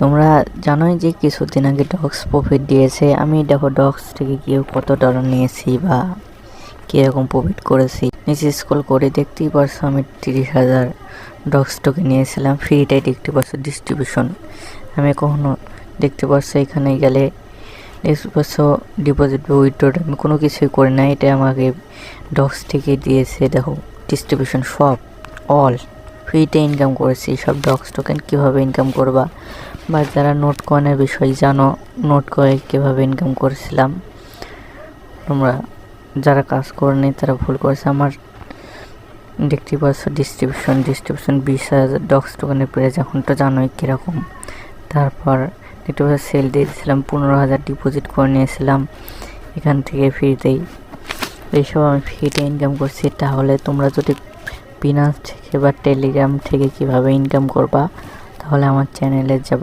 তোমরা জানোই যে কিছুদিন আগে ডক্স প্রফিট দিয়েছে। আমি দেখো ডক্স থেকে কেউ কত ডলার নিয়েছি বা কীরকম প্রফিট করেছি নিচে স্ক্রল করে দেখতেই পারছো। আমি 30,000 ডক্স টোকেন নিয়েছিলাম, ফ্রিটাই দেখতে পারছো ডিস্ট্রিবিউশন। আমি কখনো দেখতে পারছো এখানে গেলে দেখতে পারছো ডিপোজিট বা উইথড্রটা আমি কোনো কিছুই করি না, এটা আমাকে ডক্স থেকে দিয়েছে। দেখো ডিস্ট্রিবিউশন সব অল ফ্রিতে ইনকাম করেছি। সব ডক্স টোকেন কীভাবে ইনকাম করবা বা যারা নোট কয়েনের বিষয় জানো, নোট কয়েন কীভাবে ইনকাম করেছিলাম, তোমরা যারা কাজ করেনি তারা ভুল করেছে। আমার দেখতে পাচ্ছ ডিস্ট্রিবিউশন 20,000 ডক্স টোকেনের প্রাইস এখন তো জানোই কীরকম। তারপর দেখতে পাচ্ছ সেল দিয়ে দিয়েছিলাম, 15,000 ডিপোজিট করে নিয়েছিলাম এখান থেকে ফ্রিতেই। এইসব আমি ফ্রিতে ইনকাম করছি। তাহলে তোমরা যদি বিনান্স থেকে বা টেলিগ্রাম থেকে কিভাবে ইনকাম করবা, তাহলে আমার চ্যানেলে যাবা।